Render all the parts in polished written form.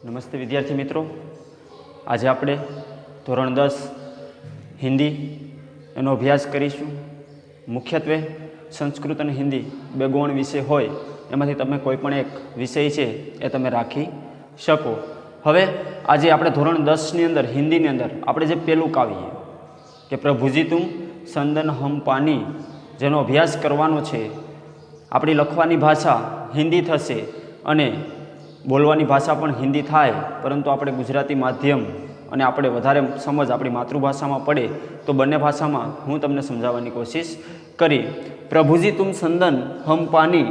નમસ્તે વિદ્યાર્થી મિત્રો, આજે આપણે ધોરણ 10 હિન્દી એનો અભ્યાસ કરીશું. મુખ્યત્વે સંસ્કૃત અને હિન્દી બે ગૌણ વિષય હોય એમાંથી તમે કોઈ પણ એક વિષય છે એ તમે રાખી શકો. હવે આજે આપણે ધોરણ 10ની અંદર હિન્દીની અંદર આપણે જે પહેલું કાવ્ય કે પ્રભુજી તુમ સંદન હમ પાની જેનો અભ્યાસ કરવાનો છે. આપણી લખવાની ભાષા હિન્દી થશે અને બોલવાની ભાષા પણ હિન્દી થાય, પરંતુ આપણે ગુજરાતી માધ્યમ અને આપણે વધારે સમજ આપણી માતૃભાષામાં પડે તો બંને ભાષામાં હું તમને સમજાવવાની કોશિશ કરી. પ્રભુજી તુમ સંદન હમ પાની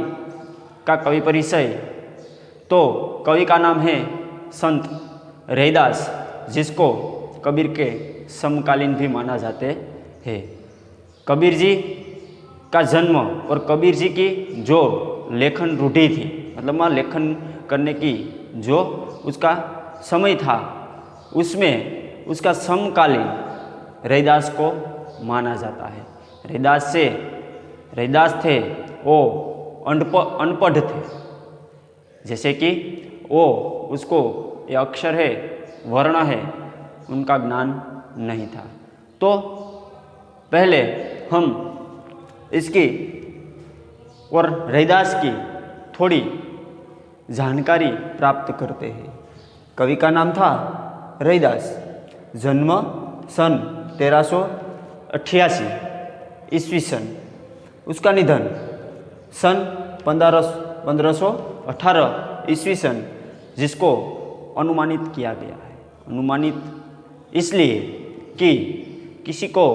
का कवि परिचय. तो कवि का नाम है संत रैदास, जिसको कबीर के समकालीन भी माना जाते हैं. कबीर जी का जन्म और कबीर जी की जो लेखन रूढ़ी थी, मतलब लेखन करने की जो उसका समय था, उसमें उसका समकालीन रैदास को माना जाता है. रैदास थे वो अनपढ़ थे, जैसे कि वो उसको ये अक्षर है, वर्ण है, उनका ज्ञान नहीं था. तो पहले हम इसकी और रैदास की थोड़ी जानकारी प्राप्त करते हैं. कवि का नाम था रैदास. जन्म सन 1388 ईस्वी सन. उसका निधन सन 1518 ईस्वी सन, जिसको अनुमानित किया गया है. अनुमानित इसलिए कि किसी को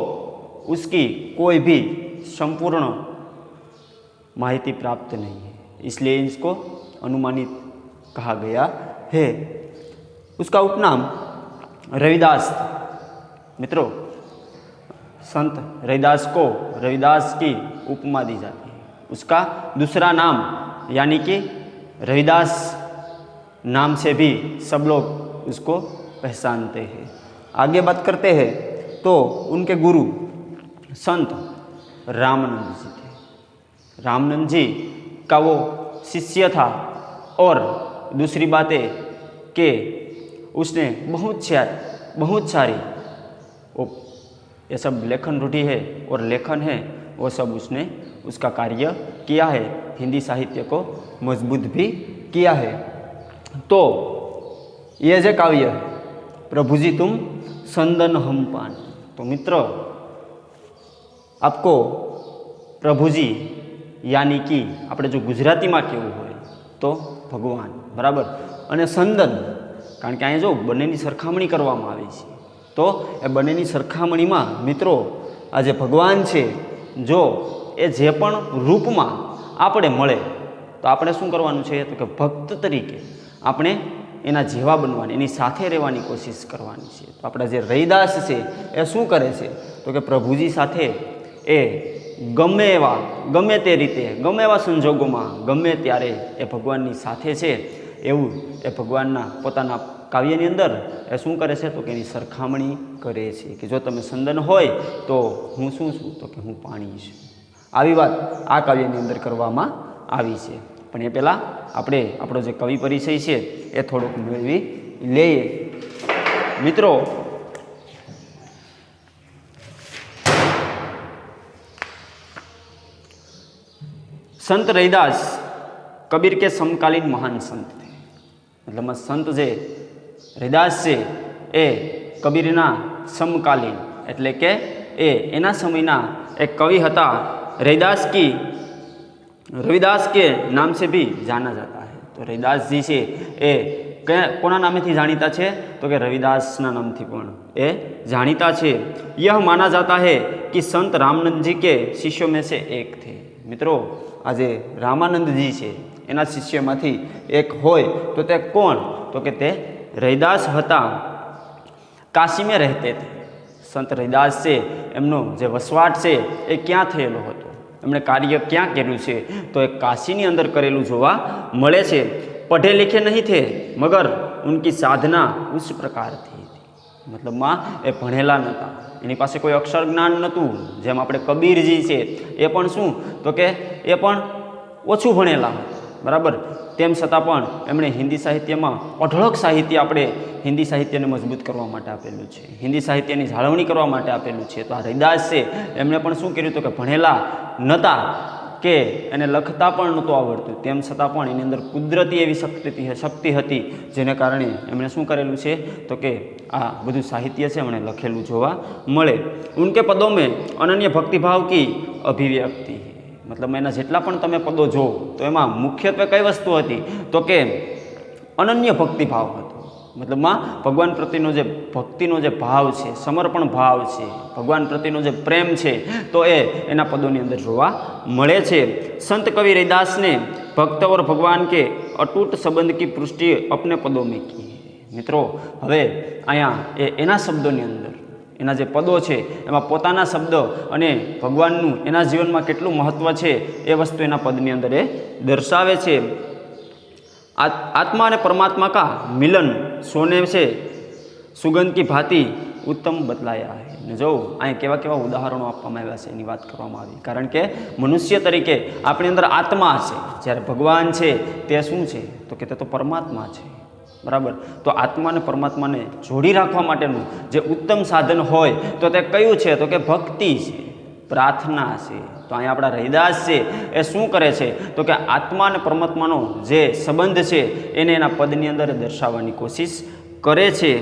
उसकी कोई भी संपूर्ण माहिती प्राप्त नहीं है, इसलिए इसको अनुमानित कहा गया है. उसका उपनाम रविदास था. मित्रों, संत रैदास को रविदास की उपमा दी जाती है. उसका दूसरा नाम यानी कि रविदास नाम से भी सब लोग उसको पहचानते हैं. आगे बात करते हैं तो उनके गुरु संत रामानंद जी थे. रामानंद जी का वो शिष्य था. और दूसरी बात है कि उसने बहुत सारी वो ये सब लेखन रूढ़ी है और लेखन है वो सब उसने उसका कार्य किया है. हिंदी साहित्य को मजबूत भी किया है. तो ये जो काव्य है प्रभुजी तुम संदन हम पान, तो मित्र आपको प्रभुजी यानी कि આપણે જો ગુજરાતીમાં કેવું હોય તો ભગવાન, બરાબર, અને સંદન, કારણ કે અહીંયા જો બંનેની સરખામણી કરવામાં આવી છે તો એ બંનેની સરખામણીમાં મિત્રો આ જે ભગવાન છે, જો એ જે પણ રૂપમાં આપણે મળે તો આપણે શું કરવાનું છે, તો કે ભક્ત તરીકે આપણે એના જેવા બનવાની, એની સાથે રહેવાની કોશિશ કરવાની છે. તો આપણા જે રૈદાસ છે એ શું કરે છે, તો કે પ્રભુજી સાથે એ ગમે તે રીતે, ગમે એવા સંજોગોમાં, ગમે ત્યારે એ ભગવાનની સાથે છે એવું એ ભગવાનના પોતાના કાવ્યની અંદર એ શું કરે છે, તો કે એની સરખામણી કરે છે કે જો તમે સંદન હોય તો હું શું છું, તો કે હું પાણી છું. આવી વાત આ કાવ્યની અંદર કરવામાં આવી છે. પણ એ પહેલાં આપણે આપણો જે કવિ પરિચય છે એ થોડોક મેળવી લઈએ. મિત્રો, संत रैदास कबीर के समकालीन महान संत थे. मतलब संत जे रैदास से ए कबीरना समकालीन एटले के एना समयना एक कवि हता. रविदास के नाम से भी जाना जाता है. तो रैदास जी से ए कोना नामेथी जाણીता छे, तो कि रविदासना नामथी पण ए जाણીता छे. यह माना जाता है कि संत रामानंद जी के शिष्यों में से एक थे. मित्रों, आज रामानंद जी है एना शिष्यमांथी एक होय तो ते कोण, तो कि ते रैदास हता. काशी में रहते थे. संत रैदास से एमनो जे वसवाट से ए क्यां थयेलो हतो, एमणे कार्य क्यां कर्युं छे, तो एक काशीनी अंदर करेलुं जोवा मळे छे. पढ़े लिखे नहीं थे मगर उनकी साधना उच्च प्रकार थी. मतलब मां ए भणेला नता, एनी पासे कोई अक्षर ज्ञान नहोतुं. जेम आपणे कबीरजी छे ए पण शुं, तो के ए पण ओछुं भणेला, બરાબર, તેમ છતાં પણ એમણે હિન્દી સાહિત્યમાં અઢળક સાહિત્ય આપણે હિન્દી સાહિત્યને મજબૂત કરવા માટે આપેલું છે, હિન્દી સાહિત્યની જાળવણી કરવા માટે આપેલું છે. તો આ રૈદાસ છે એમણે પણ શું કર્યું હતું કે ભણેલા નહોતા કે એને લખતા પણ નહોતું આવડતું, તેમ છતાં પણ એની અંદર કુદરતી એવી શક્તિ હતી જેને કારણે એમણે શું કરેલું છે તો કે આ બધું સાહિત્ય છે એમણે લખેલું જોવા મળે. ઉનકે પદો મેં અનન્ય ભક્તિભાવ કી અભિવ્યક્તિ, મતલબ એના જેટલા પણ તમે પદો જો તો એમાં મુખ્યત્વે કઈ વસ્તુ હતી તો કે અનન્ય ભક્તિભાવ હતો. મતલબમાં ભગવાન પ્રત્યેનો જે ભક્તિનો જે ભાવ છે, સમર્પણ ભાવ છે, ભગવાન પ્રત્યેનો જે પ્રેમ છે તો એ એના પદોની અંદર જોવા મળે છે. સંત કવિ રૈદાસને ભક્ત और ભગવાન કે અતૂટ સંબંધ की पुष्टि अपने पदों में की. મિત્રો હવે અહીંયા એના શબ્દોની અંદર એના જે પદો છે એમાં પોતાના શબ્દો અને ભગવાનનું એના જીવનમાં કેટલું મહત્ત્વ છે એ વસ્તુ એના પદની અંદર એ દર્શાવે છે. आत्मा ने परमात्मा का मिलन सोने से सुगंध की भांति उत्तम बतलाया है. ने जो અહીં કેવા કેવા ઉદાહરણો આપવામાં આવ્યા છે એની વાત કરવામાં આવી, કારણ કે મનુષ્ય તરીકે આપણી અંદર આત્મા છે, જ્યારે ભગવાન છે તે શું છે તો કે તે તો પરમાત્મા છે. બરાબર, તો આત્મા અને પરમાત્માને જોડી રાખવા માટેનું જે ઉત્તમ સાધન હોય તો તે કયું છે તો કે ભક્તિ છે, પ્રાર્થના છે. તો અહીંયા આપણા રૈદાસ છે એ શું કરે છે તો કે આત્મા અને પરમાત્માનો જે સંબંધ છે એને એના પદની અંદર દર્શાવવાની કોશિશ કરે છે.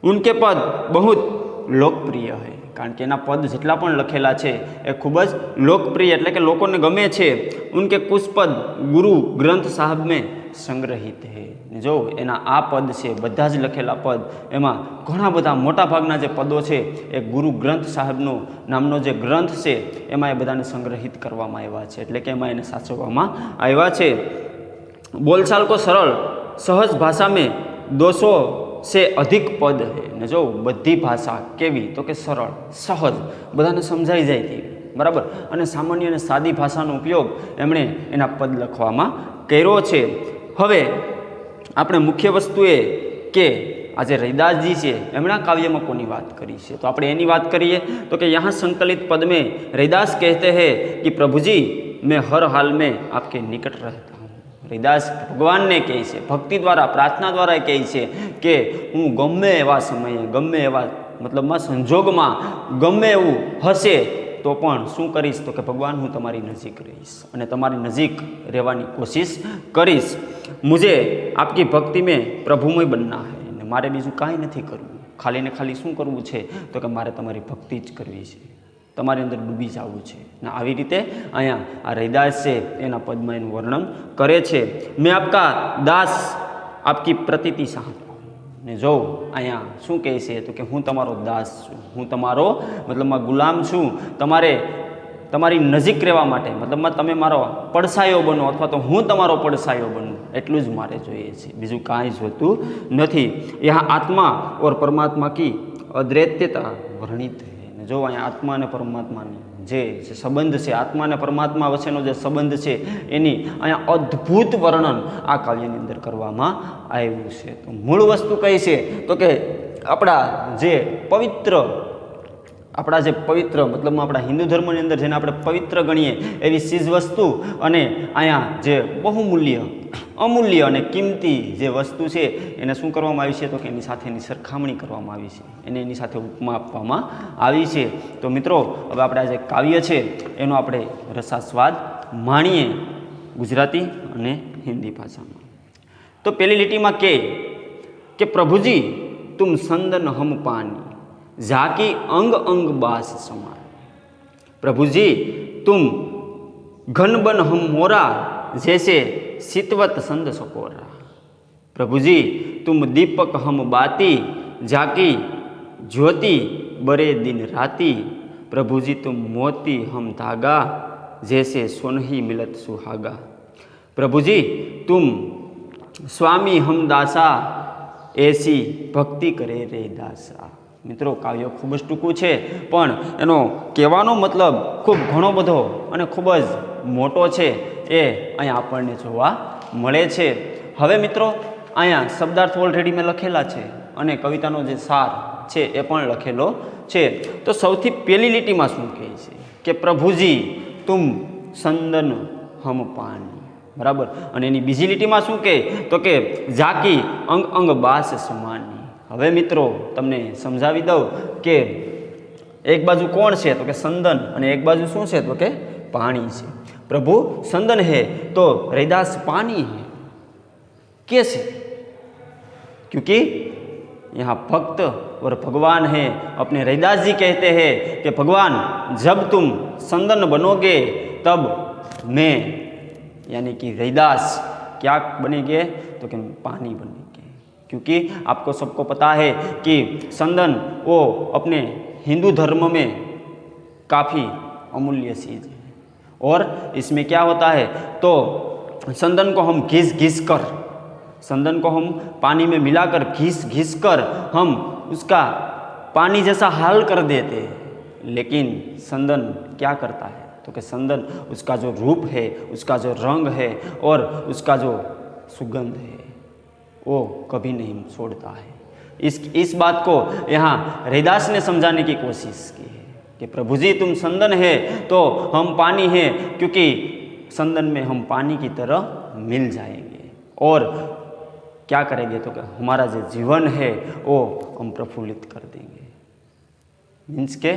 ઉનકે પદ બહુ લોકપ્રિય હૈ, કારણ કે એના પદ જેટલા પણ લખેલા છે એ ખૂબ જ લોકપ્રિય એટલે કે લોકોને ગમે છે. ઉનકે કુછ પદ ગુરુ ગ્રંથ સાહેબ મેં સંગ્રહિત હૈ. જો એના આ પદ છે બધા જ લખેલા પદ એમાં ઘણા બધા મોટા ભાગના જે પદો છે એ ગુરુ ગ્રંથ સાહેબનો નામનો જે ગ્રંથ છે એમાં એ બધાને સંગ્રહિત કરવામાં આવ્યા છે, એટલે કે એમાં એને સાચવવામાં આવ્યા છે. બોલચાલ કો સરળ સહજ ભાષા મેં 200 से अधिक पद है. ને જો બધી ભાષા કેવી તો કે સરળ, સહજ, બધાને સમજાઈ જાય તેવી, બરાબર, અને સામાન્ય અને સાદી ભાષાનો ઉપયોગ એમણે એના પદ લખવામાં કર્યો છે. હવે આપણે મુખ્ય વસ્તુ એ કે આજે રૈદાસજી છે એમના કાવ્યમાં કોની વાત કરી છે તો આપણે એની વાત કરીએ તો કે यहाँ संकलित पद में रैदास कहते हैं कि प्रभु जी मैं हर हाल में आपके निकट रहता. રૈદાસ ભગવાનને કહે છે, ભક્તિ દ્વારા પ્રાર્થના દ્વારા કહે છે કે હું ગમે એવા સમયે ગમે એવા મતલબમાં સંજોગમાં ગમે એવું હશે તો પણ શું કરીશ તો કે ભગવાન હું તમારી નજીક રહીશ અને તમારી નજીક રહેવાની કોશિશ કરીશ. મુझे आपकी भक्ति में प्रभुमय बनना है. ને મારે બીજું કાંઈ નથી કરવું, ખાલી ને ખાલી શું કરવું છે તો કે મારે તમારી ભક્તિ જ કરવી છે, તમારી અંદર ડૂબી જવું છે. ને આવી રીતે અહીંયા આ રૈદાસ છે એના પદમાં એનું વર્ણન કરે છે. મેં આપકા દાસ આપકી પ્રતીતિ ચાહતા હું. ને જો અહીંયા શું કહે છે તો કે હું તમારો દાસ છું, હું તમારો મતલબમાં ગુલામ છું, તમારે તમારી નજીક રહેવા માટે મતલબમાં તમે મારો પડસાયો બનો અથવા તો હું તમારો પડસાયો બનું એટલું જ મારે જોઈએ છે, બીજું કાંઈ જોતું નથી. યહાં આત્મા ઓર પરમાત્મા કી અદ્વૈતતા વર્ણિત है. જો અહીંયા આત્મા અને પરમાત્માની જે સંબંધ છે, આત્મા અને પરમાત્મા વચ્ચેનો જે સંબંધ છે એની અહીંયા અદ્ભુત વર્ણન આ કાવ્યની અંદર કરવામાં આવ્યું છે. તો મૂળ વસ્તુ કઈ છે તો કે આપણા જે પવિત્ર મતલબમાં આપણા હિન્દુ ધર્મની અંદર જેને આપણે પવિત્ર ગણીએ એવી ચીજ વસ્તુ અને અહીંયા જે બહુમૂલ્ય અમૂલ્ય અને કિંમતી જે વસ્તુ છે એને શું કરવામાં આવી છે તો કે એની સાથે એની સરખામણી કરવામાં આવી છે, એને એની સાથે ઉપમા આપવામાં આવી છે. તો મિત્રો હવે આપણે આ જે કાવ્ય છે એનો આપણે રસાસ્વાદ માણીએ ગુજરાતી અને હિન્દી ભાષામાં. તો પહેલી લીટીમાં કે પ્રભુજી તુમ સંદન હમ પાની ઝાકી અંગ અંગ બાસ સમાન. પ્રભુજી તુમ ઘન બન હમ મોરા जैसे सितवत संद सकोरा. प्रभुजी तुम दीपक हम बाती जाकी ज्योति बरे दिन राती. प्रभुजी तुम मोती हम धागा जैसे सोनही मिलत सुहागा. प्रभुजी तुम स्वामी हम दासा ऐसी भक्ति करे रे दासा. મિત્રો કાવ્ય ખૂબ જ ટૂંકું છે પણ એનો કહેવાનો મતલબ ખૂબ ઘણો બધો અને ખૂબ જ મોટો છે એ અહીંયા આપણને જોવા મળે છે. હવે મિત્રો અહીંયા શબ્દાર્થ ઓલરેડી મેં લખેલા છે અને કવિતાનો જે સાર છે એ પણ લખેલો છે. તો સૌથી પહેલી લીટીમાં શું કહે છે કે પ્રભુજી તુમ સંદન હમ પાણી, બરાબર. અને એની બીજી લીટીમાં શું કહે તો કે ઝાકી અંગ અંગ બાસ સમાની. હવે મિત્રો તમને સમજાવી દઉં કે એક બાજુ કોણ છે તો કે સંદન અને એક બાજુ શું છે તો કે पानी से. प्रभु संदन है तो रैदास पानी है. कैसे? क्योंकि यहाँ भक्त और भगवान है. अपने रैदास जी कहते हैं कि भगवान जब तुम संदन बनोगे तब मैं यानी कि रैदास क्या बनेंगे तो कि पानी बनेंगे. क्योंकि आपको सबको पता है कि संदन वो अपने हिंदू धर्म में काफ़ी अमूल्य चीज़ है. और इसमें क्या होता है तो संदन को हम घिस कर, संदन को हम पानी में मिलाकर घिस कर हम उसका पानी जैसा हाल कर देते हैं. लेकिन संदन क्या करता है तो कि संदन उसका जो रूप है, उसका जो रंग है और उसका जो सुगंध है वो कभी नहीं छोड़ता है. इस बात को यहाँ रैदास ने समझाने की कोशिश की है कि प्रभु जी तुम संदन है तो हम पानी हैं, क्योंकि संदन में हम पानी की तरह मिल जाएंगे और क्या करेंगे तो कि हमारा जो जीवन है वो हम प्रफुल्लित कर देंगे. मीन्स के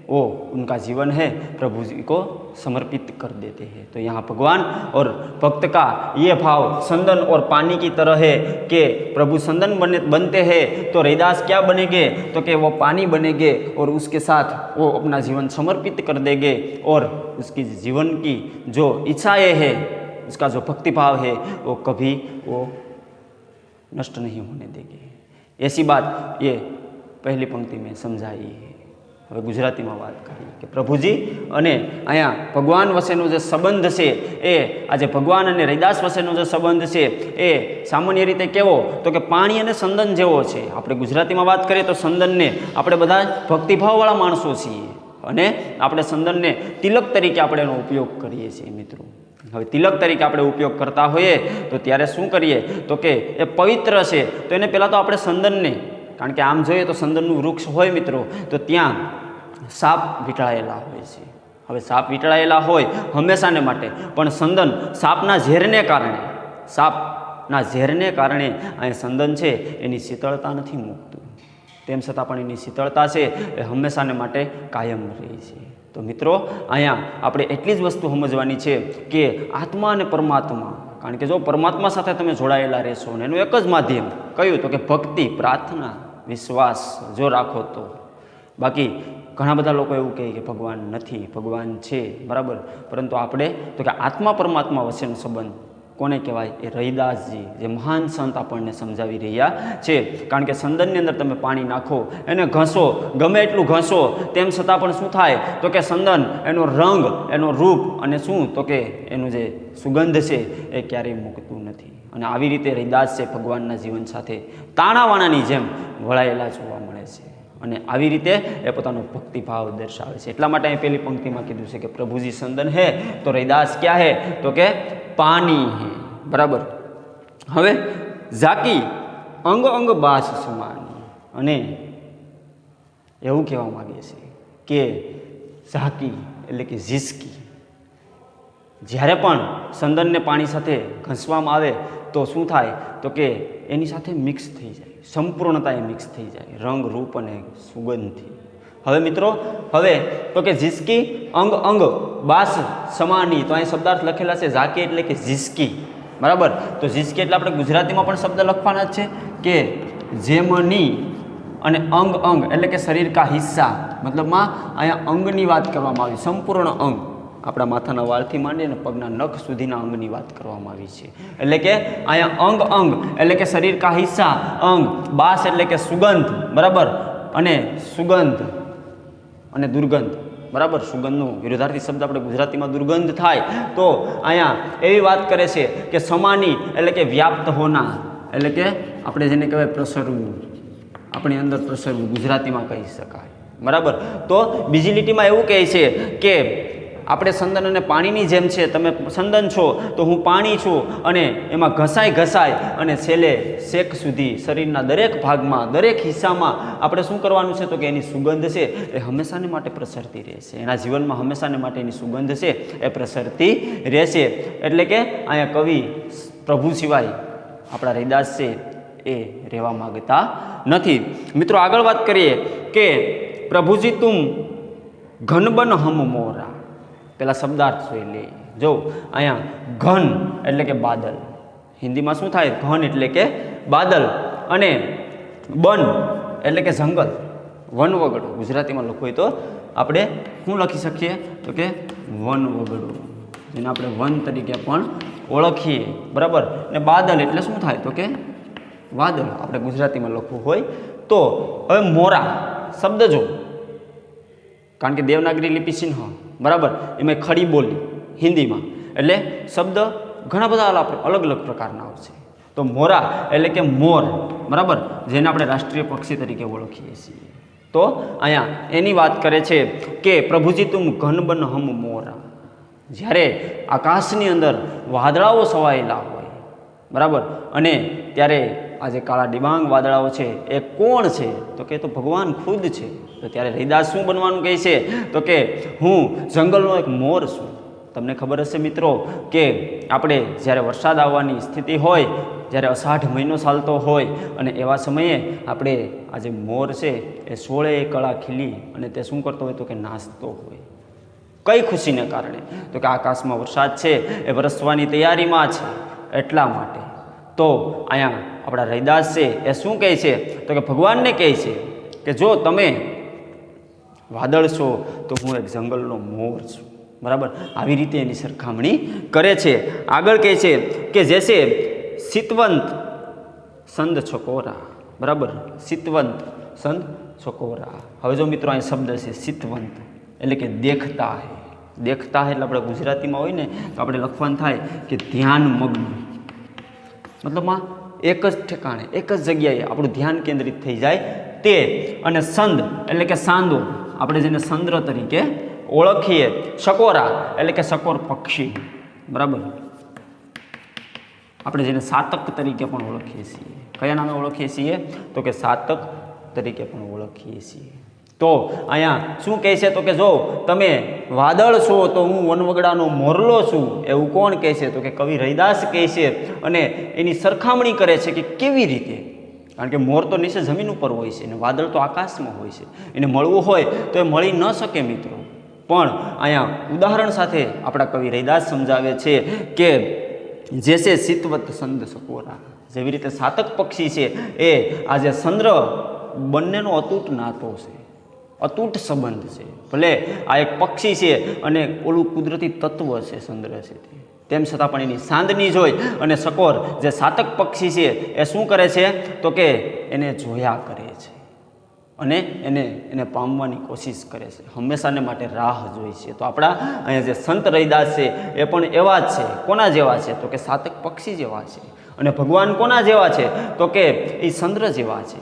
वो उनका जीवन है प्रभु जी को समर्पित कर देते हैं. तो यहाँ भगवान और भक्त का ये भाव संदन और पानी की तरह है कि प्रभु संदन बनते हैं तो रैदास क्या बनेंगे तो कि वो पानी बनेंगे और उसके साथ वो अपना जीवन समर्पित कर देंगे और उसकी जीवन की जो इच्छाएं है, उसका जो भक्ति भाव है वो कभी वो नष्ट नहीं होने देंगे. ऐसी बात ये पहली पंक्ति में समझाई है. હવે ગુજરાતીમાં વાત કરીએ કે પ્રભુજી અને અહીંયા ભગવાન વચ્ચેનો જે સંબંધ છે એ આજે ભગવાન અને રૈદાસ વચ્ચેનો જે સંબંધ છે એ સામાન્ય રીતે કેવો તો કે પાણી અને સંદન જેવો છે. આપણે ગુજરાતીમાં વાત કરીએ તો સંદનને આપણે બધા ભક્તિભાવવાળા માણસો છીએ અને આપણે સંદનને તિલક તરીકે આપણે એનો ઉપયોગ કરીએ છીએ મિત્રો. હવે તિલક તરીકે આપણે ઉપયોગ કરતા હોઈએ તો ત્યારે શું કરીએ તો કે એ પવિત્ર છે તો એને પહેલાં તો આપણે સંદનને, કારણ કે આમ જોઈએ તો સંદનનું વૃક્ષ હોય મિત્રો તો ત્યાં સાપ વીંટળાયેલા હોય છે. હવે સાપ વીંટળાયેલા હોય હંમેશાને માટે, પણ સંદન સાપના ઝેરને કારણે અહીં સંદન છે એની શીતળતા નથી મૂકતું. તેમ છતાં પણ એની શીતળતા છે એ હંમેશાને માટે કાયમ રહે છે. તો મિત્રો અહીંયા આપણે એટલી જ વસ્તુ સમજવાની છે કે આત્મા અને પરમાત્મા, કારણ કે જો પરમાત્મા સાથે તમે જોડાયેલા રહેશો ને એનું એક જ માધ્યમ કયું તો કે ભક્તિ, પ્રાર્થના, વિશ્વાસ જો રાખો તો. બાકી ઘણા બધા લોકો એવું કહે કે ભગવાન નથી, ભગવાન છે, બરાબર, પરંતુ આપણે તો કે આત્મા પરમાત્મા વચ્ચેનો સંબંધ કોને કહેવાય એ રૈદાસજી જે મહાન સંત આપણને સમજાવી રહ્યા છે. કારણ કે સંદનની અંદર તમે પાણી નાખો, એને ઘસો, ગમે એટલું ઘસો, તેમ છતાં પણ શું થાય તો કે સંદન એનો રંગ, એનો રૂપ અને શું તો કે એનું જે સુગંધ છે એ ક્યારેય મૂકતું નથી. અને આવી રીતે રૈદાસ છે ભગવાનના જીવન સાથે તાણાવાણાની જેમ વળાયેલા જોવા મળે છે અને આવી રીતે એ પોતાનો ભક્તિભાવ દર્શાવે છે. એટલા માટે અહીં પહેલી પંક્તિમાં કીધું છે કે પ્રભુજી સંદન હે તો રૈદાસ ક્યાં હે તો કે પાણી હે, બરાબર. હવે ઝાકી અંગ અંગ બાસ સમાની, અને એવું કહેવા માગે છે કે ઝાકી એટલે કે ઝિસકી જ્યારે પણ સંદનને પાણી સાથે ઘસવામાં આવે તો શું થાય તો કે એની સાથે મિક્સ થઈ જાય, સંપૂર્ણતાએ મિક્સ થઈ જાય રંગ, રૂપ અને સુગંધથી. હવે મિત્રો હવે તો કે ઝિસકી અંગ અંગ બાસ સમાની, તો અહીં શબ્દાર્થ લખેલા છે ઝાકી એટલે કે ઝિસકી, બરાબર. તો ઝિસકી એટલે આપણે ગુજરાતીમાં પણ શબ્દ લખવાના જ છે કે જેમની, અને અંગ અંગ એટલે કે શરીર કા હિસ્સા, મતલબમાં અહીંયા અંગની વાત કરવામાં આવી, સંપૂર્ણ અંગ, આપણા માથાના વાળથી માંડી અને પગના નખ સુધીના અંગની વાત કરવામાં આવી છે. એટલે કે અહીંયા અંગ અંગ એટલે કે શરીર કા હિસ્સા, અંગ, બાસ એટલે કે સુગંધ, બરાબર, અને સુગંધ અને દુર્ગંધ, બરાબર. સુગંધનો વિરોધાર્થી શબ્દ આપણે ગુજરાતીમાં દુર્ગંધ થાય તો અહીંયા એવી વાત કરે છે કે સમાની એટલે કે વ્યાપ્ત હોના, એટલે કે આપણે જેને કહેવાય પ્રસરવું, આપણી અંદર પ્રસરવું ગુજરાતીમાં કહી શકાય, બરાબર. તો બીજી લીટીમાં એવું કહે છે કે આપણે સંદન અને પાણીની જેમ છે, તમે સંદન છો તો હું પાણી છું, અને એમાં ઘસાઈ ઘસાઈ અને છેલ્લે શેક સુધી શરીરના દરેક ભાગમાં, દરેક હિસ્સામાં આપણે શું કરવાનું છે તો કે એની સુગંધ છે એ હંમેશાને માટે પ્રસરતી રહેશે, એના જીવનમાં હંમેશાને માટે એની સુગંધ છે એ પ્રસરતી રહેશે. એટલે કે અહીંયા કવિ પ્રભુ સિવાય આપણા રૈદાસ છે એ રહેવા માગતા નથી. મિત્રો આગળ વાત કરીએ કે પ્રભુજી તુમ ઘન બન હમ મોરા, પેલા શબ્દાર્થ જોઈ લે. જો અહીંયા ઘન એટલે કે બાદલ, હિન્દીમાં શું થાય? ઘન એટલે કે બાદલ, અને બન એટલે કે જંગલ, વન વગડું ગુજરાતીમાં લખવું હોય તો આપણે શું લખી શકીએ તો કે વન વગડું, જેને આપણે વન તરીકે પણ ઓળખીએ, બરાબર. ને બાદલ એટલે શું થાય તો કે વાદળ, આપણે ગુજરાતીમાં લખવું હોય તો. હવે મોરા શબ્દ જો, કારણ કે દેવનાગરી લિપિ ચિહ્ન, બરાબર, એમાં ખડી બોલી હિન્દીમાં, એટલે શબ્દ ઘણા બધા અલગ અલગ પ્રકારના આવશે. તો મોરા એટલે કે મોર, બરાબર, જેને આપણે રાષ્ટ્રીય પક્ષી તરીકે ઓળખીએ છીએ. તો અહીંયા એની વાત કરે છે કે પ્રભુજી તુમ ઘન બન હમ મોરા, જ્યારે આકાશની અંદર વાદળાઓ છવાયેલા હોય, બરાબર, અને ત્યારે આ જે કાળા ડિબાંગ વાદળાઓ છે એ કોણ છે તો કે તો ભગવાન ખુદ છે. તો ત્યારે રૈદાસ શું બનવાનું કહે છે તો કે હું જંગલનો એક મોર છું. તમને ખબર હશે મિત્રો કે આપણે જ્યારે વરસાદ આવવાની સ્થિતિ હોય, જ્યારે અષાઢ મહિનો ચાલતો હોય, અને એવા સમયે આપણે આ જે મોર છે એ 16 કળા ખીલી અને તે શું કરતો હોય તો કે નાચતો હોય. કઈ ખુશીને કારણે તો કે આકાશમાં વરસાદ છે એ વરસવાની તૈયારીમાં છે, એટલા માટે. તો અહીંયા આપણા રૈદાસ છે એ શું કહે છે તો કે ભગવાનને કહે છે કે જો તમે વાદળ છો તો હું એક જંગલનો મોર છું, બરાબર. આવી રીતે એની સરખામણી કરે છે. આગળ કહે છે કે જેસે સિતવંત સંદ છકોરા, બરાબર, સિતવંત સંદ છકોરા. હવે જો મિત્રો અહીં શબ્દ છે સિતવંત એટલે કે દેખતા હે. દેખતા હે એટલે આપણે ગુજરાતીમાં હોય ને તો આપણે લખવાનું થાય કે ધ્યાન મગ્ન, મતલબમાં એક જ ઠેકાણે, એક જ જગ્યાએ આપણું ધ્યાન કેન્દ્રિત થઈ જાય તે. અને સંદ એટલે કે સાંદો, આપણે જેને ચંદ્ર તરીકે ઓળખીએ. શકોરા એટલે કે શકોર પક્ષી, બરાબર, આપણે જેને સાતક તરીકે પણ ઓળખીએ છીએ. કયા નામે ઓળખીએ છીએ તો કે સાતક તરીકે પણ ઓળખીએ છીએ. તો અહીંયા શું કહે છે તો કે જો તમે વાદળ છો તો હું વનવગડાનો મોરલો છું, એવું કોણ કહે છે તો કે કવિ રૈદાસ કહે છે. અને એની સરખામણી કરે છે કે કેવી રીતે, કારણ કે મોર તો નીચે જમીન ઉપર હોય છે અને વાદળ તો આકાશમાં હોય છે, એને મળવું હોય તો એ મળી ન શકે મિત્રો. પણ અહીંયા ઉદાહરણ સાથે આપણા કવિ રૈદાસ સમજાવે છે કે જેસે સિતવત સંદ સકોરા, જેવી રીતે સાતક પક્ષી છે એ આજે ચંદ્ર, બંનેનો અતૂટ નાતો છે, અતૂટ સંબંધ છે. ભલે આ એક પક્ષી છે અને ઓલું કુદરતી તત્વ છે ચંદ્ર છે, તેમ છતાં પણ એની ચાંદની જોઈ અને સકોર જે સાતક પક્ષી છે એ શું કરે છે તો કે એને જોયા કરે છે અને એને પામવાની કોશિશ કરે છે, હંમેશાને માટે રાહ જોઈ છે. તો આપણા અહીંયા જે સંત રૈદાસ છે એ પણ એવા જ છે. કોના જેવા છે તો કે સાતક પક્ષી જેવા છે. અને ભગવાન કોના જેવા છે તો કે એ ચંદ્ર જેવા છે,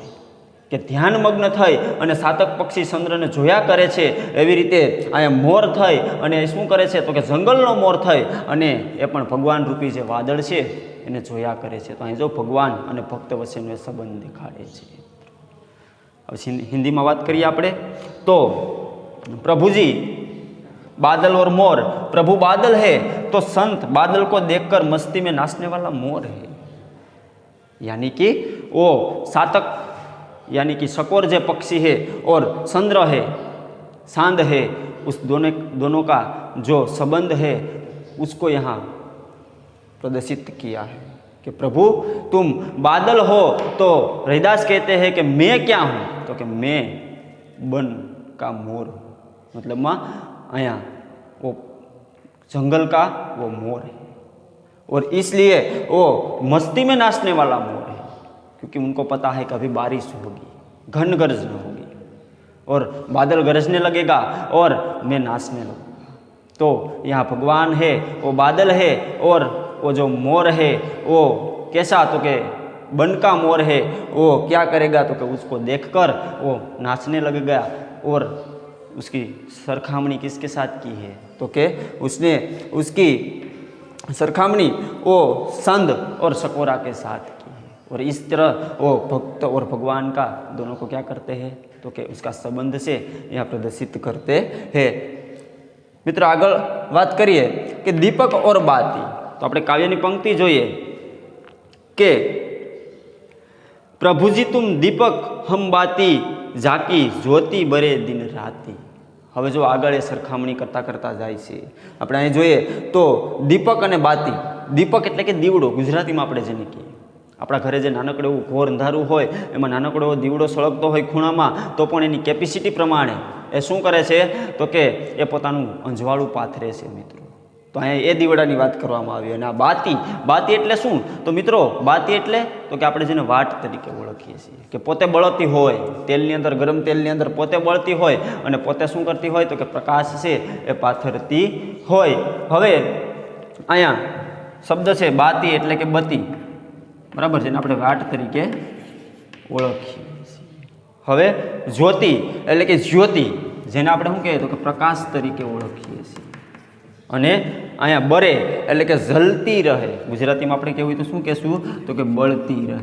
કે ધ્યાનમગ્ન થઈ અને સાતક પક્ષી ચંદ્રને જોયા કરે છે. એવી રીતે અહીંયા મોર થઈ અને શું કરે છે તો કે જંગલનો મોર થઈ અને એ પણ ભગવાન રૂપી જે વાદળ છે એને જોયા કરે છે. તો અહીં જો ભગવાન અને ભક્ત વચ્ચેનો એ સંબંધ દેખાડે છે. अब हिंदी में बात करिए આપણે तो प्रभु जी बादल और मोर, प्रभु बादल है तो संत बादल को देखकर मस्ती में नाचने वाला मोर है. यानी कि वो सातक यानी कि शकोर जो पक्षी है और चंद्र है, चांद है, उस दोनों का जो संबंध है उसको यहाँ प्रदर्शित किया है कि प्रभु तुम बादल हो तो रैदास कहते हैं कि मैं क्या हूँ तो कि मैं बन का मोर हूँ. मतलब माँ आया वो जंगल का वो मोर है और इसलिए वो मस्ती में नाचने वाला मोर है, क्योंकि उनको पता है कि अभी बारिश होगी, घन गरजना होगी और बादल गरजने लगेगा और मैं नाचने लगूँगा. तो यहाँ भगवान है, वो बादल है और वो जो मोर है वो कैसा तो कि बन का मोर है. वो क्या करेगा तो कि उसको देखकर वो नाचने लगेगा और उसकी सरखामणी किसके साथ की है, तो कि उसने उसकी सरखामणी वो संध और सकोरा के साथ की है। और इस तरह वो भक्त और भगवान का दोनों को क्या करते हैं, तो कि उसका संबंध से यहाँ प्रदर्शित करते हैं। मित्र आगळ बात करिए कि दीपक और बाती, तो આપણે કાવ્યની પંક્તિ જોઈએ કે પ્રભુજી તુમ દીપક હમ બાતી ઝાકી જ્યોતિ બરે દિન રાતી। હવે જો આગળ એ સરખામણી કરતા કરતા જાય છે, આપણે અહીં જોઈએ તો દીપક અને બાતી, દીપક એટલે કે દીવડો, ગુજરાતીમાં આપણે જેને કહીએ, આપણા ઘરે જે નાનકડું એવું ઘોર અંધારું હોય એમાં નાનકડો એવો દીવડો સળગતો હોય ખૂણામાં, તો પણ એની કેપેસિટી પ્રમાણે એ શું કરે છે, તો કે એ પોતાનું અંજવાળું પાથરે છે મિત્રો। તો અહીંયા એ દીવડાની વાત કરવામાં આવી। અને આ બાતી, બાતી એટલે શું, તો મિત્રો બાતી એટલે તો કે આપણે જેને વાટ તરીકે ઓળખીએ છીએ, કે પોતે બળતી હોય તેલની અંદર, ગરમ તેલની અંદર પોતે બળતી હોય અને પોતે શું કરતી હોય, તો કે પ્રકાશ છે એ પાથરતી હોય। હવે અહીંયા શબ્દ છે બાતી એટલે કે બત્તી, બરાબર, જેને આપણે વાટ તરીકે ઓળખીએ છીએ। હવે જ્યોતિ એટલે કે જ્યોતિ, જેને આપણે શું કહીએ, તો કે પ્રકાશ તરીકે ઓળખીએ છીએ। અને અહીંયા બરે એટલે કે ઝલતી રહે, ગુજરાતીમાં આપણે કહેવું હોય તો શું કહેશું, તો કે બળતી રહે,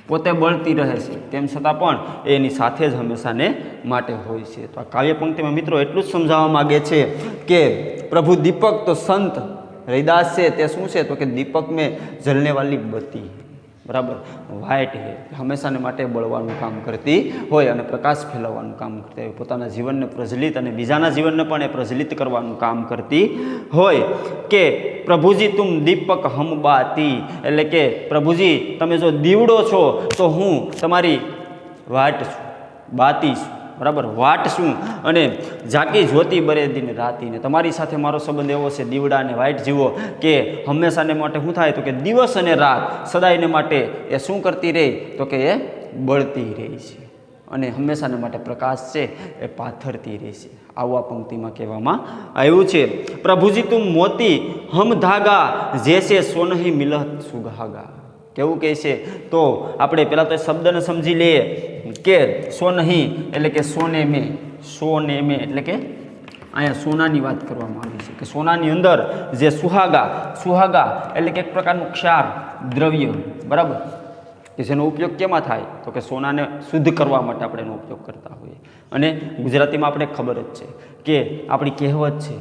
પોતે બળતી રહે છે, તેમ છતાં પણ એની સાથે જ હંમેશાને માટે હોય છે। તો આ કાવ્ય પંક્તિમાં મિત્રો એટલું જ સમજાવવા માગે છે કે પ્રભુ દીપક તો સંત રૈદાસ છે તે શું છે, તો કે દીપક મેં જલને વાલી બત્તી, બરાબર, વ્હાઇટ હે, હંમેશાને માટે બળવાનું કામ કરતી હોય અને પ્રકાશ ફેલાવવાનું કામ કરતી હોય, પોતાના જીવનને પ્રજ્વલિત અને બીજાના જીવનને પણ એ પ્રજ્વલિત કરવાનું કામ કરતી હોય। કે પ્રભુજી તુમ દીપક હમ બાતી, એટલે કે પ્રભુજી તમે જો દીવડો છો તો હું તમારી વાટ છું, બાતી છું, બરાબર, વાટ શું, અને ઝાકી જ્યોતિ બરે દિન રાતી, ને તમારી સાથે મારો સંબંધ એવો છે દીવડા અને વાઇટ જેવો કે હંમેશાને માટે શું થાય, તો કે દિવસ અને રાત સદાયને માટે એ શું કરતી રહે, તો કે એ બળતી રહે છે અને હંમેશાને માટે પ્રકાશ છે એ પાથરતી રહે છે। આવું આ પંક્તિમાં કહેવામાં આવ્યું છે। પ્રભુજી તુમ મોતી હમ ધાગા જૈસે સોનહી મિલત સુગાગા, કેવું કહે છે, તો આપણે પહેલાં તો શબ્દને સમજી લઈએ કે સોનહી એટલે કે સોને મેં, સોને મેં એટલે કે અહીંયા સોનાની વાત કરવામાં આવી છે કે સોનાની અંદર જે સુહાગા, સુહાગા એટલે કે એક પ્રકારનું ક્ષાર દ્રવ્ય, બરાબર, કે જેનો ઉપયોગ કેમાં થાય, તો કે સોનાને શુદ્ધ કરવા માટે આપણે એનો ઉપયોગ કરતા હોઈએ। અને ગુજરાતીમાં આપણે ખબર જ છે કે આપણી કહેવત છે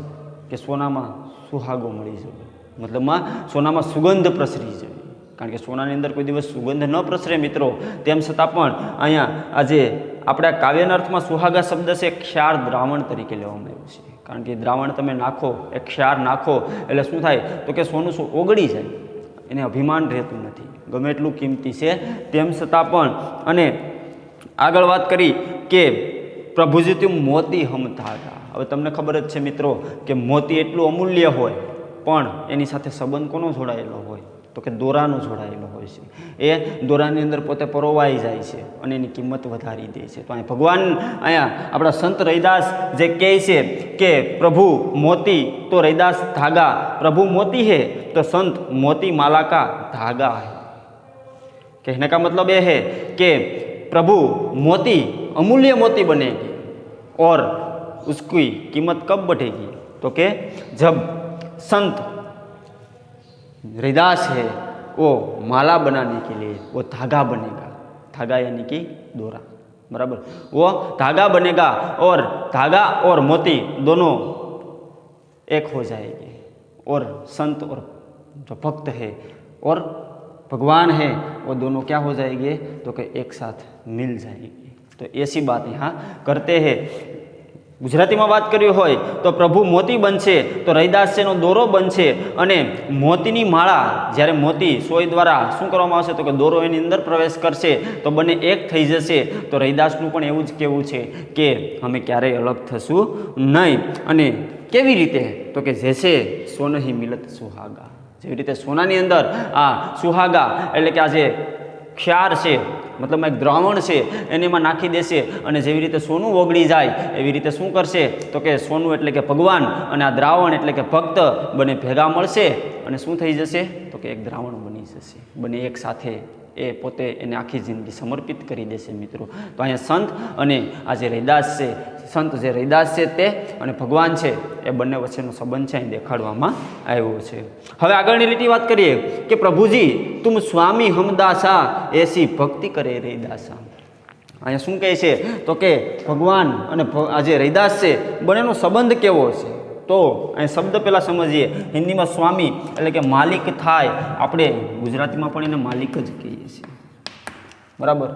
કે સોનામાં સુહાગો મળી જવો, મતલબમાં સોનામાં સુગંધ પ્રસરી જવી, કારણ કે સોનાની અંદર કોઈ દિવસ સુગંધ ન પ્રસરે મિત્રો, તેમ છતાં પણ અહીંયા આજે આપણા કાવ્યના અર્થમાં સુહાગા શબ્દ છે ક્ષાર દ્રાવણ તરીકે લેવામાં આવ્યું છે, કારણ કે દ્રાવણ તમે નાખો, એક ક્ષાર નાખો એટલે શું થાય, તો કે સોનું ઓગળી જાય, એને અભિમાન રહેતું નથી, ગમે એટલું કિંમતી છે તેમ છતાં પણ। અને આગળ વાત કરી કે પ્રભુજી તુમ મોતી હમ ધાગા, હવે તમને ખબર જ છે મિત્રો કે મોતી એટલું અમૂલ્ય હોય પણ એની સાથે સંબંધ કોનો જોડાયેલો હોય, તો કે દોરાનો જોડાયેલો હોય છે, એ દોરાની અંદર પોતે પરોવાઈ જાય છે અને એની કિંમત વધારી દે છે। તો અહીં ભગવાન, અહીંયા આપણા સંત રૈદાસ જે કહે છે કે પ્રભુ મોતી તો રૈદાસ ધાગા, પ્રભુ મોતી है तो संत मोती माला का धागा है। कहने का मतलब यह है कि प्रभु मोती, अमूल्य मोती बनेगी और उसकी कीमत कब बढ़ेगी, तो कि जब संत रैदास है वो माला बनाने के लिए वो धागा बनेगा, धागा यानी कि दोरा, बराबर, वो धागा बनेगा और धागा और मोती दोनों एक हो जाएंगे और संत और जो भक्त है और भगवान है वो दोनों क्या हो जाएंगे, तो कि एक साथ मिल जाएंगे। तो ऐसी बात यहाँ करते हैं। ગુજરાતીમાં વાત કરી હોય તો પ્રભુ મોતી બનશે તો રૈદાસ છેનો દોરો બનશે અને મોતીની માળા જ્યારે મોતી સોય દ્વારા શું કરવામાં આવશે, તો કે દોરો એની અંદર પ્રવેશ કરશે તો બંને એક થઈ જશે। તો રૈદાસનું પણ એવું જ કહેવું છે કે અમે ક્યારેય અલગ થશું નહીં। અને કેવી રીતે, તો કે જૈસે સોનહી મિલત સુહાગા, જેવી રીતે સોનાની અંદર આ સુહાગા એટલે કે આ જે ક્ષાર છે, મતલબ એક દ્રાવણ છે એને એમાં નાખી દેશે અને જેવી રીતે સોનું ઓગળી જાય એવી રીતે શું કરશે, તો કે સોનું એટલે કે ભગવાન અને આ દ્રાવણ એટલે કે ભક્ત બંને ભેગા મળશે અને શું થઈ જશે, તો કે એક દ્રાવણ બની જશે, બંને એક સાથે એ પોતે એને આખી જિંદગી સમર્પિત કરી દેશે મિત્રો. તો અહીંયા સંત અને આ જે રૈદાસ છે, સંત જે રૈદાસ છે તે અને ભગવાન છે એ બંને વચ્ચેનો સંબંધ છે અહીં દેખાડવામાં આવ્યો છે. હવે આગળની લીટી વાત કરીએ કે પ્રભુજી તુમ સ્વામી હમદાસા એસી ભક્તિ કરે રૈદાસા. અહીંયા શું કહે છે તો કે ભગવાન અને આ જે રૈદાસ છે બંનેનો સંબંધ કેવો છે. તો અહીં શબ્દ પહેલાં સમજીએ. હિન્દીમાં સ્વામી એટલે કે માલિક થાય, આપણે ગુજરાતીમાં પણ એને માલિક જ કહીએ છીએ, બરાબર,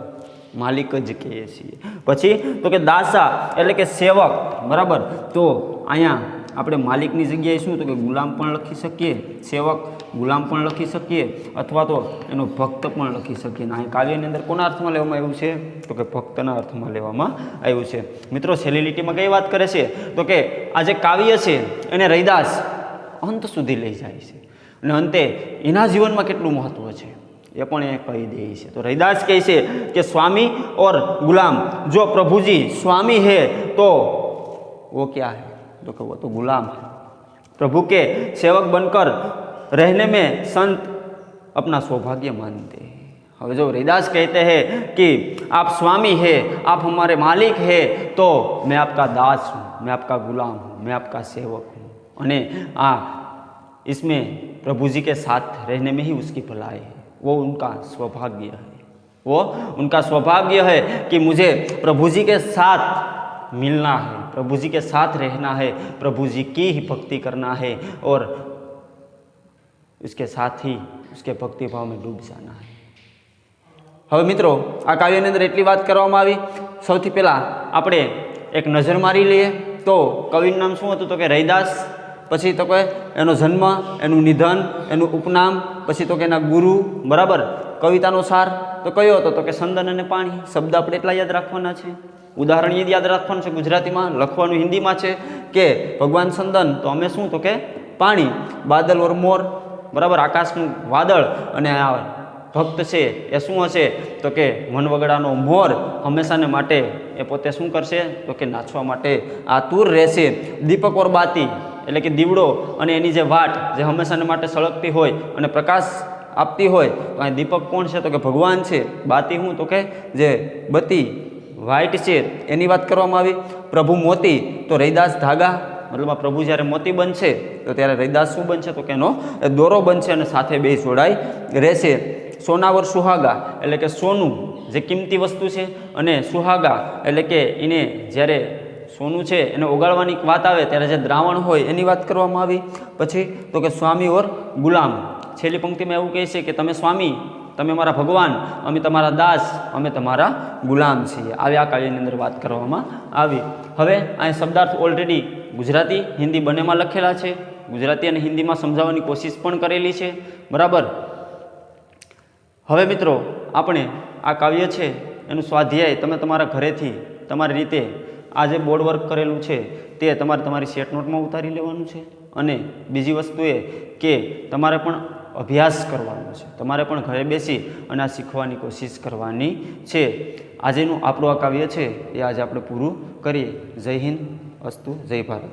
માલિક જ કહીએ છીએ. પછી તો કે દાસા એટલે કે સેવક, બરાબર. તો અહીંયા આપણે માલિકની જગ્યાએ શું તો કે ગુલામ પણ લખી શકીએ, સેવક ગુલામ પણ લખી શકીએ, અથવા તો એનો ભક્ત પણ લખી શકીએ. અહીં કાવ્યની અંદર કોના અર્થમાં લેવામાં આવ્યું છે તો કે ભક્તના અર્થમાં લેવામાં આવ્યું છે. મિત્રો છેલ્લી લીટીમાં કઈ વાત કરે છે તો કે આ જે કાવ્ય છે એને રૈદાસ અંત સુધી લઈ જાય છે અને અંતે એના જીવનમાં કેટલું મહત્વ છે એ પણ એ કહી દે છે. તો રૈદાસ કહે છે કે સ્વામી और गुलाम, जो प्रभु जी स्वामी है तो वो क्या है तो कि वो तो गुलाम है. प्रभु के सेवक बनकर रहने में संत अपना सौभाग्य मानते हैं. હવે જો रैदास कहते हैं कि आप स्वामी है, आप हमारे मालिक है, तो मैं आपका दास हूँ, मैं आपका गुलाम हूँ, मैं आपका सेवक हूँ. અને इसमें प्रभु जी के साथ रहने में ही उसकी भलाई है, वो उनका सौभाग्य है, वो उनका सौभाग्य है कि मुझे प्रभु जी के साथ मिलना है, प्रभु जी के साथ रहना है, प्रभु जी की ही भक्ति करना है और उसके साथ ही उसके भक्ति भाव में डूब जाना है. હવે મિત્રો આ કાવ્યની અંદર એટલી વાત કરવામાં આવી. સૌથી પહેલાં આપણે એક નજર મારી લઈએ તો કવિનું નામ શું હતું તો કે રૈદાસ. પછી તો કે એનો જન્મ, એનું નિધન, એનું ઉપનામ, પછી તો કે એના ગુરુ, બરાબર. કવિતાનો સાર તો કયો હતો તો કે સંદન અને પાણી. શબ્દ આપણે એટલા યાદ રાખવાના છે, ઉદાહરણ એ યાદ રાખવાનું છે, ગુજરાતીમાં લખવાનું હિન્દીમાં છે કે ભગવાન સંદન તો અમે શું તો કે પાણી, બાદલ ઓર મોર, બરાબર, આકાશનું વાદળ, અને આ ભક્ત છે એ શું હશે તો કે મનવગડાનો મોર. હંમેશાને માટે એ પોતે શું કરશે તો કે નાચવા માટે આતુર રહેશે. દીપક ઓર બાતી એટલે કે દીવડો અને એની જે વાટ જે હંમેશાને માટે સળગતી હોય અને પ્રકાશ આપતી હોય, તો અહીં દીપક કોણ છે તો કે ભગવાન છે. બાતી હું તો કે જે બત્તી વ્હાઇટ છે એની વાત કરવામાં આવી. પ્રભુ મોતી તો રૈદાસ ધાગા, મતલબ પ્રભુ જ્યારે મોતી બનશે તો ત્યારે રૈદાસ શું બનશે તો કે એનો દોરો બનશે અને સાથે બે જોડાઈ રહેશે. સોનાવર સુહાગા એટલે કે સોનું જે કિંમતી વસ્તુ છે, અને સુહાગા એટલે કે એને જ્યારે સોનું છે એને ઓગાળવાની વાત આવે ત્યારે જે દ્રાવણ હોય એની વાત કરવામાં આવી. પછી તો કે સ્વામી ઓર ગુલામ, છેલ્લી પંક્તિમાં એવું કહે છે કે તમે સ્વામી, તમે મારા ભગવાન, અમે તમારા દાસ, અમે તમારા ગુલામ છીએ. આવી આ કાવ્યની અંદર વાત કરવામાં આવી. હવે અહીં શબ્દાર્થ ઓલરેડી ગુજરાતી હિન્દી બંનેમાં લખેલા છે. ગુજરાતી અને હિન્દીમાં સમજાવવાની કોશિશ પણ કરેલી છે, બરાબર. હવે મિત્રો આપણે આ કાવ્ય છે એનું સ્વાધ્યાય તમે તમારા ઘરેથી તમારી રીતે આ જે બોર્ડ વર્ક કરેલું છે તે તમારે તમારી સેટ નોટમાં ઉતારી લેવાનું છે. અને બીજી વસ્તુ એ કે તમારે પણ અભ્યાસ કરવાનો છે, તમારે પણ ઘરે બેસી અને આ શીખવાની કોશિશ કરવાની છે. આજેનું આપણું આ કાવ્ય છે એ આજે આપણે પૂરું કરીએ. જય હિન્દ, અસ્તુ, જય ભારત.